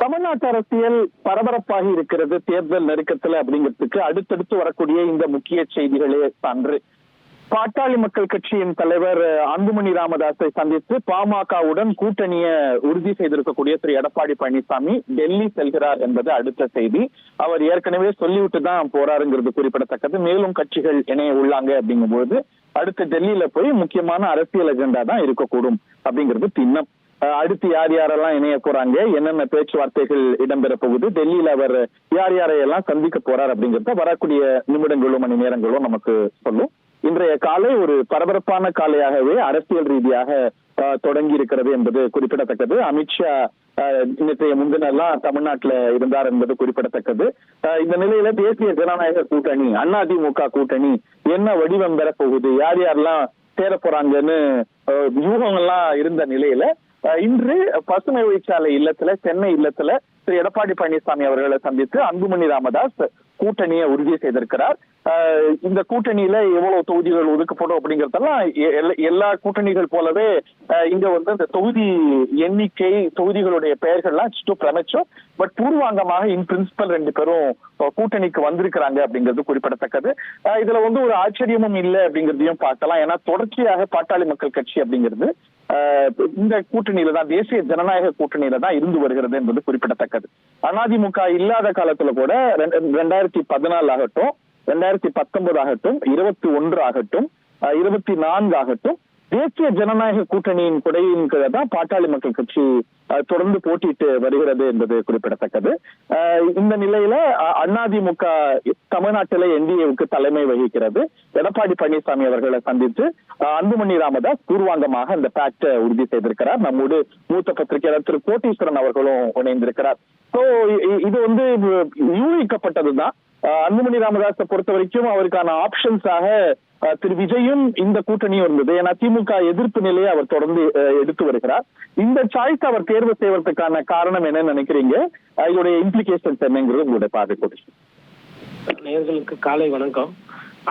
தமிழ்நாட்டு அரசியல் பரபரப்பாகி இருக்கிறது தேர்தல் நெருக்கத்துல அப்படிங்கிறதுக்கு அடுத்தடுத்து வரக்கூடிய இந்த முக்கிய செய்திகளே சான்று. பாட்டாளி மக்கள் கட்சியின் தலைவர் அன்புமணி ராமதாஸை சந்தித்து பாமகவுடன் கூட்டணியை உறுதி செய்திருக்கக்கூடிய திரு எடப்பாடி பழனிசாமி டெல்லி செல்கிறார் என்பது அடுத்த செய்தி. அவர் ஏற்கனவே சொல்லிவிட்டு தான் போறாருங்கிறது குறிப்பிடத்தக்கது. மேலும் கட்சிகள் இணைய உள்ளாங்க அப்படிங்கும்போது அடுத்து டெல்லியில போய் முக்கியமான அரசியல் அஜெண்டா தான் இருக்கக்கூடும் அப்படிங்கிறது திண்ணம். அடுத்து யார் யாரெல்லாம் இணைய போறாங்க, என்னென்ன பேச்சுவார்த்தைகள் இடம்பெற போகுது, டெல்லியில அவர் யார் யாரையெல்லாம் சந்திக்க போறார் அப்படிங்கிறத வரக்கூடிய நிமிடங்களோ மணி நேரங்களோ நமக்கு சொல்லும். இன்றைய காலை ஒரு பரபரப்பான காலையாகவே அரசியல் ரீதியாக தொடங்கி இருக்கிறது என்பது குறிப்பிடத்தக்கது. அமித்ஷா நேற்றைய முன்தினெல்லாம் தமிழ்நாட்டில் இருந்தார் என்பது குறிப்பிடத்தக்கது. இந்த நிலையில தேசிய ஜனநாயக கூட்டணி, அதிமுக கூட்டணி என்ன வடிவம் பெற போகுது, யார் யாரெல்லாம் சேர போறாங்கன்னு யூகங்கள்லாம் இருந்த நிலையில இன்று பசுமை வழிச்சாலை இல்லத்துல, சென்னை இல்லத்துல திரு எடப்பாடி பழனிசாமி அவர்களை சந்தித்து அன்புமணி ராமதாஸ் கூட்டணியை உறுதி செய்திருக்கிறார். இந்த கூட்டணியில எவ்வளவு தொகுதிகள் ஒதுக்கப்படும் அப்படிங்கறதெல்லாம் எல்லா கூட்டணிகள் போலவே இங்க இந்த தொகுதி எண்ணிக்கை, தொகுதிகளுடைய பெயர்கள்லாம் பிரமிச்சோம். பட் பூர்வாங்கமாக இன் பிரின்சிபல் 2 பேரும் கூட்டணிக்கு வந்திருக்கிறாங்க அப்படிங்கிறது குறிப்பிடத்தக்கது. இதுல ஒரு ஆச்சரியமும் இல்லை அப்படிங்கிறதையும் பார்க்கலாம். ஏன்னா தொடர்ச்சியாக பாட்டாளி மக்கள் கட்சி அப்படிங்கிறது இந்த கூட்டணியில தான், தேசிய ஜனநாயக கூட்டணியில தான் இருந்து வருகிறது என்பது குறிப்பிடத்தக்கது. அதிமுக இல்லாத காலத்துல கூட 2014 ஆகட்டும், 2019 ஆகட்டும், 21 ஆகட்டும், 24 ஆகட்டும், தேசிய ஜனநாயக கூட்டணியின் கொடையின் கீழே தான் பாட்டாளி மக்கள் கட்சி தொடர்ந்து போட்டியிட்டு வருகிறது என்பது குறிப்பிடத்தக்கது. இந்த நிலையில அதிமுக தமிழ்நாட்டில என்டிஏவுக்கு தலைமை வகிக்கிறது. எடப்பாடி பழனிசாமி அவர்களை சந்தித்து அன்புமணி ராமதாஸ் பூர்வாங்கமாக அந்த பேக்ட உறுதி செய்திருக்கிறார். நம்மோடு மூத்த பத்திரிகையாளர் திரு கோட்டீஸ்வரன் அவர்களும் இணைந்திருக்கிறார். இது யூகிக்கப்பட்டதுதான். அன்புமணி ராமதாஸை பொறுத்த வரைக்கும் அவருக்கான ஆப்ஷன்ஸாக திரு விஜயும் இந்த கூட்டணியும் இருந்தது. ஏன்னா திமுக எதிர்ப்பு நிலையை அவர் தொடர்ந்து எடுத்து வருகிறார். இந்த சாய்ஸ் அவர் தேர்வு செய்வதற்கான காரணம் என்னன்னு நினைக்கிறீங்க? இதோடைய இம்ப்ளிகேஷன்ஸ் என்னங்கிறது உங்களுடைய பார்வை போட்டு. நேயர்களுக்கு காலை வணக்கம்.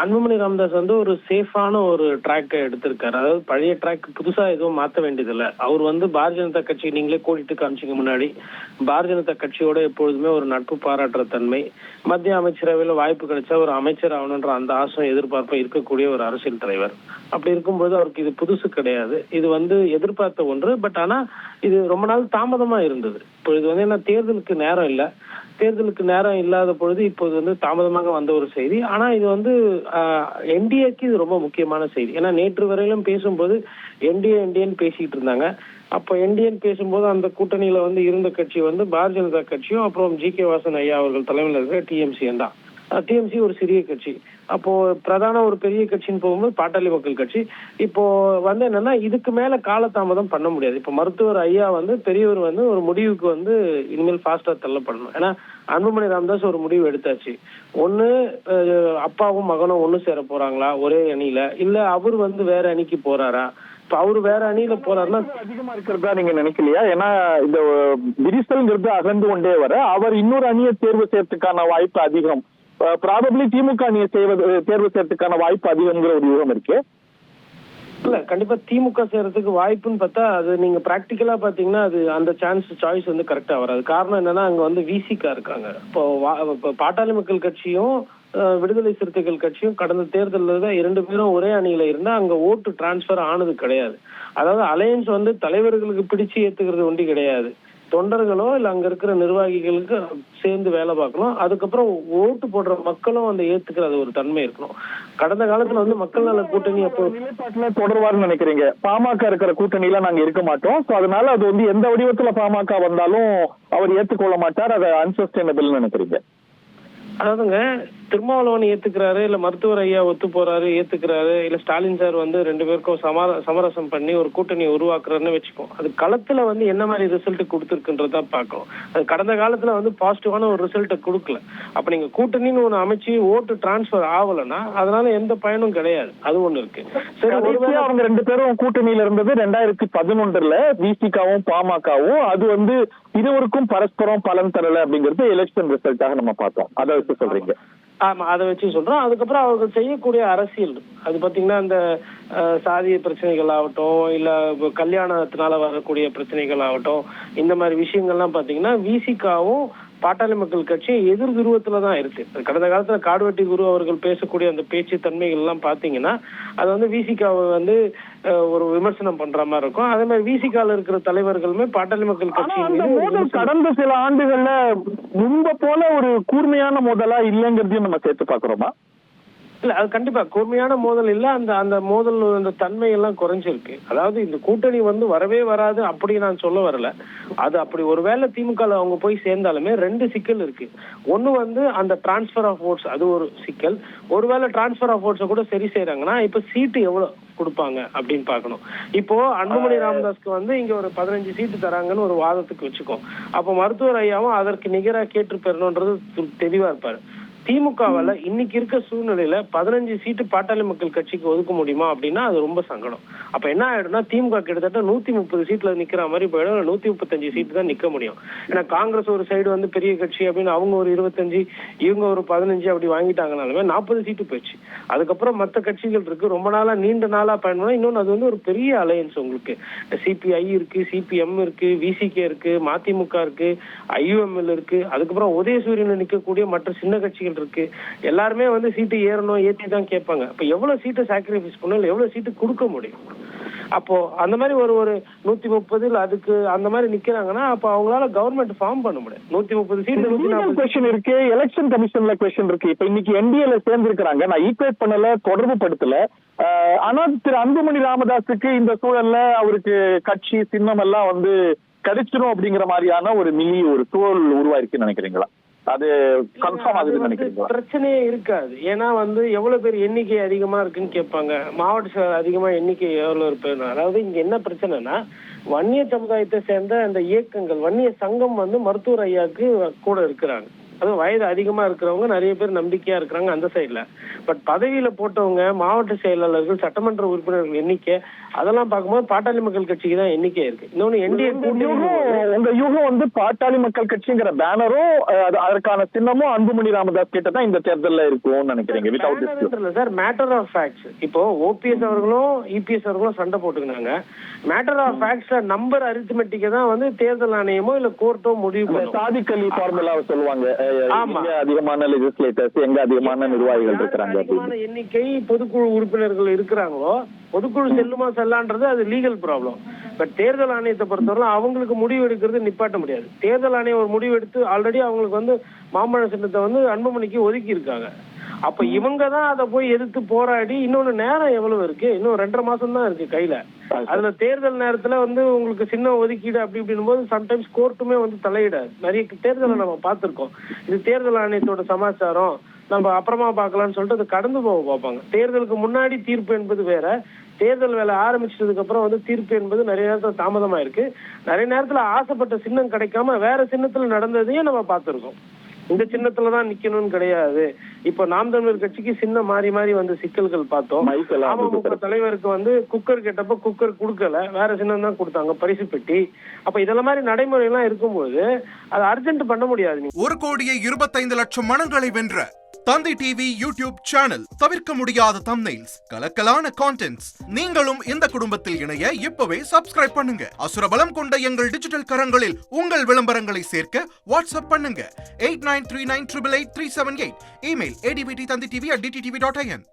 அன்புமணி ராமதாஸ் ஒரு சேஃபான ஒரு ட்ராக்கை எடுத்திருக்காரு. அதாவது பழைய ட்ராக் புதுசா எதுவும் மாற்ற வேண்டியதில்லை. அவர் பாரதிய ஜனதா கட்சி, நீங்களே கோடிட்டு காமிச்சிங்க முன்னாடி, பாரதிய ஜனதா கட்சியோட எப்பொழுதுமே ஒரு நட்பு பாராட்டுற தன்மை, மத்திய அமைச்சரவையில் வாய்ப்பு கிடைச்சா ஒரு அமைச்சர் ஆகணுன்ற அந்த ஆசை எதிர்பார்ப்பை இருக்கக்கூடிய ஒரு அரசியல் தலைவர். அப்படி இருக்கும்போது அவருக்கு இது புதுசு கிடையாது. இது எதிர்பார்த்த ஒன்று. பட் ஆனா இது ரொம்ப நாள் தாமதமா இருந்தது. இப்போ இது என்ன, தேர்தலுக்கு நேரம் இல்லை. தேர்தலுக்கு நேரம் இல்லாத பொழுது இப்போது தாமதமாக வந்த ஒரு செய்தி. ஆனா இது என்டிஏக்கு இது ரொம்ப முக்கியமான செய்தி. ஏன்னா நேற்று வரையிலும் பேசும்போது என்டிஏன்னு பேசிட்டு இருந்தாங்க. அப்போ என்டிஏன்னு பேசும்போது அந்த கூட்டணியில இருந்த கட்சி பாரதிய ஜனதா கட்சியும் அப்புறம் ஜி.கே. வாசன் ஐயா அவர்கள் தலைமையில் இருக்கிற டிஎம்சி தான். டிஎம்சி ஒரு சிறிய கட்சி. அப்போ பிரதான ஒரு பெரிய கட்சின்னு போகும்போது பாட்டாளி மக்கள் கட்சி. இப்போ என்னன்னா, இதுக்கு மேல காலதாமதம் பண்ண முடியாது. இப்ப மருத்துவர் ஐயா பெரியவர் ஒரு முடிவுக்கு இனிமேல் ஃபாஸ்டா தள்ளப்படணும். ஏன்னா அன்புமணி ராமதாஸ் ஒரு முடிவு எடுத்தாச்சு. ஒண்ணு அப்பாவும் மகனும் ஒண்ணு சேர போறாங்களா ஒரே அணியில, இல்ல அவர் வேற அணிக்கு போறாரா? இப்ப அவரு வேற அணியில போறாருன்னா அதிகமா இருக்கிறதா நீங்க நினைக்கலையா? ஏன்னா இந்த விரிசல்ங்கிறது அகன்று கொண்டே வர அவர் இன்னொரு அணியை தேர்வு செய்யறதுக்கான வாய்ப்பு அதிகம். ப்ராபப்ளி திமுக அணியை தேர்வு செய்யறதுக்கான வாய்ப்பு அதிகம்ங்கிற ஒரு யூகம் இருக்கு. இல்ல, கண்டிப்பா திமுக சேரத்துக்கு வாய்ப்புன்னு பார்த்தா அது நீங்க பிராக்டிக்கலா பாத்தீங்கன்னா அது அந்த சாய்ஸ் கரெக்டா வராது. காரணம் என்னன்னா, அங்க விசிகா இருக்காங்க. இப்போ பாட்டாளி மக்கள் கட்சியும் விடுதலை சிறுத்தைகள் கட்சியும் கடந்த தேர்தலில் தான் 2 பேரும் ஒரே அணியில இருந்தா அங்க ஓட்டு டிரான்ஸ்பர் ஆனது கிடையாது. அதாவது அலையன்ஸ் தலைவர்களுக்கு பிடிச்சு ஏத்துக்கிறது ஒண்டி கிடையாது. தொண்டர்களோ இல்ல அங்க இருக்கிற நிர்வாகிகளுக்கு சேர்ந்து வேலை பார்க்கணும். அதுக்கப்புறம் ஓட்டு போடுற மக்களும் ஏத்துக்கிறது ஒரு தன்மை இருக்கணும். கடந்த காலத்துல மக்கள் நல கூட்டணி அப்போ நிலைப்பாட்டுல தொடர்வாருன்னு நினைக்கிறீங்க? பாமக இருக்கிற கூட்டணியில நாங்க இருக்க மாட்டோம். சோ அதனால அது எந்த வடிவத்துல பாமக வந்தாலும் அவர் ஏத்துக்கொள்ள மாட்டார். அதை அன்சஸ்டைனபிள் நினைக்கிறீங்க? அதாவதுங்க, திருமாவளவன் ஏத்துக்கிறாரு, இல்ல மருத்துவர் ஐயா ஒத்து போறாரு ஏத்துக்கிறாரு, இல்ல ஸ்டாலின் சார் 2 பேருக்கும் சமரசம் பண்ணி ஒரு கூட்டணி உருவாக்குறாருன்னு வச்சுக்கோம். அது களத்துல என்ன மாதிரி ரிசல்ட் கொடுத்துருக்குன்றதா பார்க்கணும். அது கடந்த காலத்துல பாசிட்டிவான ஒரு ரிசல்ட்டை கொடுக்கல. அப்ப நீங்க கூட்டணின்னு ஒண்ணு அமைச்சு ஓட்டு டிரான்ஸ்பர் ஆகலைன்னா அதனால எந்த பயனும் கிடையாது. அது ஒண்ணு இருக்கு. சரி, ஒருவேளை அவங்க 2 பேரும் கூட்டணியில இருந்தது 2011 விசிகாவும் பாமகவும், அது இருவருக்கும் பரஸ்பரம் பலன் தரல அப்படிங்கிறது எலெக்ஷன் ரிசல்ட்டாக நம்ம பார்த்தோம். அதை வச்சு சொல்றீங்க? ஆமா, அதை வச்சு சொல்றோம். அதுக்கப்புறம் அவர்கள் செய்யக்கூடிய அரசியல் அது பாத்தீங்கன்னா இந்த சாதிய பிரச்சனைகள் ஆகட்டும், இல்ல கல்யாணத்தினால வரக்கூடிய பிரச்சனைகள் ஆகட்டும், இந்த மாதிரி விஷயங்கள்லாம் பாத்தீங்கன்னா விசிகாவும் பாட்டாளி மக்கள் கட்சி எதிர் துருவத்துலதான் இருக்கு. கடந்த காலத்துல காடுவெட்டி குரு அவர்கள் பேசக்கூடிய அந்த பேச்சு தன்மைகள் எல்லாம் பாத்தீங்கன்னா அது வந்து விசிகாவை வந்து ஒரு விமர்சனம் பண்ற மாதிரி இருக்கும். அதே மாதிரி விசிகால இருக்கிற தலைவர்களுமே பாட்டாளி மக்கள் கட்சி கடந்த சில ஆண்டுகள்ல முன்ப போல ஒரு கூர்மையான மோதலா இல்லைங்கிறதையும் நம்ம சேர்த்து பாக்குறோமா? இல்ல, அது கண்டிப்பா கூர்மையான மோதல் இல்ல. அந்த மோதல் அந்த தன்மை எல்லாம் குறைஞ்சிருக்கு. அதாவது இந்த கூட்டணி வந்து வரவே வராது அப்படி நான் சொல்ல வரல. அது அப்படி ஒருவேளை திமுக அவங்க போய் சேர்ந்தாலுமே 2 சிக்கல் இருக்கு. ஒண்ணு வந்து அந்த டிரான்ஸ்பர் ஆஃப் ஓட்ஸ், அது ஒரு சிக்கல். ஒருவேளை டிரான்ஸ்பர் ஆஃப் ஓட்ஸை கூட சரி செய்யறாங்கன்னா இப்ப சீட்டு எவ்வளவு கொடுப்பாங்க அப்படின்னு பாக்கணும். இப்போ அன்புமணி ராமதாஸ்க்கு வந்து இங்க ஒரு 15 சீட்டு தராங்கன்னு ஒரு வாதத்துக்கு வச்சுக்கோ. அப்ப மருத்துவர் ஐயாவும் அதற்கு நிகரா கேட்டு பெறணும்ன்றது தெளிவா இருப்பாரு. திமுகவால இன்னைக்கு இருக்க சூழ்நிலையில 15 சீட்டு பாட்டாளி மக்கள் கட்சிக்கு ஒதுக்க முடியுமா அப்படின்னா அது ரொம்ப சங்கடம். அப்ப என்ன ஆயிடும்னா திமுக கிட்டத்தட்ட 130 சீட்ல நிக்கிற மாதிரி போயிடும். 135 சீட்டு தான் நிக்க முடியும். ஏன்னா காங்கிரஸ் ஒரு சைடு வந்து பெரிய கட்சி அப்படின்னு அவங்க ஒரு 25, இவங்க ஒரு 15 அப்படி வாங்கிட்டாங்கனாலுமே 40 சீட்டு போயிடுச்சு. அதுக்கப்புறம் மற்ற கட்சிகள் இருக்கு, ரொம்ப நாளா நீண்ட நாளா பயன்படும். இன்னொன்னு அது வந்து ஒரு பெரிய அலையன்ஸ். உங்களுக்கு சிபிஐ இருக்கு, சிபிஎம் இருக்கு, விசிகே இருக்கு, மதிமுக இருக்கு, ஐயுஎம்எல் இருக்கு, அதுக்கப்புறம் உதயசூரியன் நிற்கக்கூடிய மற்ற சின்ன கட்சிகள் இருக்கு. எல்லாருமே வந்து சீட்டு ஏறணும் ஏத்தி தான் கேட்பாங்க. அப்ப எவ்வளவு சீட்டை சாக்ரிஃபைஸ் பண்ணணும், எவ்வளவு சீட்டு கொடுக்க முடியும்? அப்போ அந்த மாதிரி ஒரு 130 அதுக்கு அந்த மாதிரி நிக்கிறாங்கன்னா அப்ப அவங்களால கவர்மெண்ட் ஃபார்ம் பண்ண முடியும். 130 சீட் क्वेश्चन இருக்கு, எலெக்ஷன் கமிஷன்ல क्वेश्चन இருக்கு. இப்ப இன்னைக்கு என்டிஏல சேர்ந்திருக்கிறாங்க, நான் ஈக்குவேட் பண்ணல, தொடர்பு படுத்தல. ஆனா திரு அன்புமணி ராமதாஸுக்கு இந்த சூழல்ல அவருக்கு கட்சி சின்னம் எல்லாம் வந்து கிடைச்சிடும் அப்படிங்கிற மாதிரியான ஒரு ஒரு சூழல் உருவாயிருக்குன்னு நினைக்கிறீங்களா? அது கன்ஃபார்ம் ஆகுதுன்னு நினைக்கிறீங்களா? பிரச்சனையே இருக்காது. ஏன்னா வந்து எவ்வளவு பேர் எண்ணிக்கை அதிகமா இருக்குன்னு கேட்பாங்க. மாவட்ட அதிகமா எண்ணிக்கை எவ்வளவு இருப்பேன். அதாவது இங்க என்ன பிரச்சனைனா வன்னிய சமுதாயத்தை சேர்ந்த அந்த இயக்கங்கள், வன்னிய சங்கம் வந்து மருத்துவர் ஐயாவுக்கு கூட இருக்கிறாங்க. அதுவும் வயது அதிகமா இருக்கிறவங்க நிறைய பேர் நம்பிக்கையா இருக்கிறாங்க அந்த சைட்ல. பட் பதவியில போட்டவங்க, மாவட்ட செயலாளர்கள், சட்டமன்ற உறுப்பினர்கள் எண்ணிக்கை அதெல்லாம் பார்க்கும்போது பாட்டாளி மக்கள் கட்சிக்கு தான் எண்ணிக்கை இருக்கு. இன்னொன்னு என்டிஏ உங்க யூகம் வந்து பாட்டாளி மக்கள் கட்சிங்கிற பேனரும் அதற்கான சின்னமும் அன்புமணி ராமதாஸ் கிட்ட தான் இந்த தேர்தல்ல இருக்கும்னு நினைக்கிறீங்க? Without sir, matter of facts. இப்போ ஓபிஎஸ் அவர்களும் இபிஎஸ் அவர்களும் சண்டை போட்டுக்கினாங்க. மேட்டர் ஆஃப் ஃபேக்ட்ஸ் நம்பர் அரித்மெட்டிக்கை தான் வந்து தேர்தல் ஆணையமோ இல்ல கோர்ட்டோ முடிவு பண்ணும். சாதிக்கலி ஃபார்முலாவை சொல்லுவாங்க. அதிகமான லெஜிஸ்லேட்டர்ஸ், எங்க அதிகமான நிர்வாகிகள் இருக்காங்க, அதிகமான எண்ணிக்கை பொதுக்குழு உறுப்பினர்கள் இருக்கிறாங்களோ பொதுக்குழு செல்லுமா செல்லான்றது அது லீகல் ப்ராப்ளம். பட் தேர்தல் ஆணையத்தை பொறுத்தவரை அவங்களுக்கு முடிவு எடுக்கிறது நிப்பாட்ட முடியாது. தேர்தல் ஆணையம் ஒரு முடிவு எடுத்து ஆல்ரெடி அவங்களுக்கு வந்து மாம்பழ சின்னத்தை வந்து அன்புமணிக்கு ஒதுக்கி இருக்காங்க. அப்ப இவங்க தான் அதை போய் எதிர்த்து போராடி, இன்னொன்னு நேரம் எவ்வளவு இருக்கு, இன்னும் 2.5 மாசம் தான் இருக்கு கையில. அதுல தேர்தல் நேரத்துல வந்து உங்களுக்கு சின்ன ஒதுக்கீடு அப்படி இப்படின்னு போது சம்டைம்ஸ் கோர்ட்டுமே வந்து தலையிடாது. நிறைய தேர்தலை நம்ம பார்த்திருக்கோம். இது தேர்தல் ஆணையத்தோட சமாச்சாரம், நம்ம அப்புறமா பார்க்கலாம்னு சொல்லிட்டு அது கடந்து போக பார்ப்பாங்க. தேர்தலுக்கு முன்னாடி தீர்ப்பு என்பது வேற, தேர்தல் வேலை ஆரம்பிச்சதுக்கு அப்புறம் வந்து தீர்ப்பு என்பது நிறைய நேரத்துல தாமதமா இருக்கு. நிறைய நேரத்துல ஆசைப்பட்ட சின்னம் கிடைக்காம வேற சின்னத்துல நடந்ததையும் நம்ம பார்த்திருக்கோம். இந்த சின்னத்துலதான் நிக்கணும்னு கிடையாது. இப்ப நாம் தமிழர் கட்சிக்கு சின்னம் மாறி மாறி வந்து சிக்கல்கள் பார்த்தோம். அமமுக தலைவருக்கு வந்து குக்கர் கேட்டப்ப குக்கர் கொடுக்கல, வேற சின்னம் தான் கொடுத்தாங்க, பரிசு பெட்டி. அப்ப இதெல்லாம் மாதிரி நடைமுறை எல்லாம் இருக்கும்போது அது அர்ஜென்ட் பண்ண முடியாது. 1,25,00,000 மனங்களை வென்ற தந்தி டிவி யூடியூப் சேனல். தவிர்க்க முடியாத தம்ப்நெயில்ஸ், கலக்கலான கான்டென்ட்ஸ். நீங்களும் இந்த குடும்பத்தில் இணைய இப்பவே சப்ஸ்கிரைப் பண்ணுங்க. அசுரபலம் கொண்ட எங்கள் டிஜிட்டல் கரங்களில் உங்கள் விளம்பரங்களை சேர்க்க வாட்ஸ்அப் பண்ணுங்க. 8939888378. Email advttanditv@dttv.in.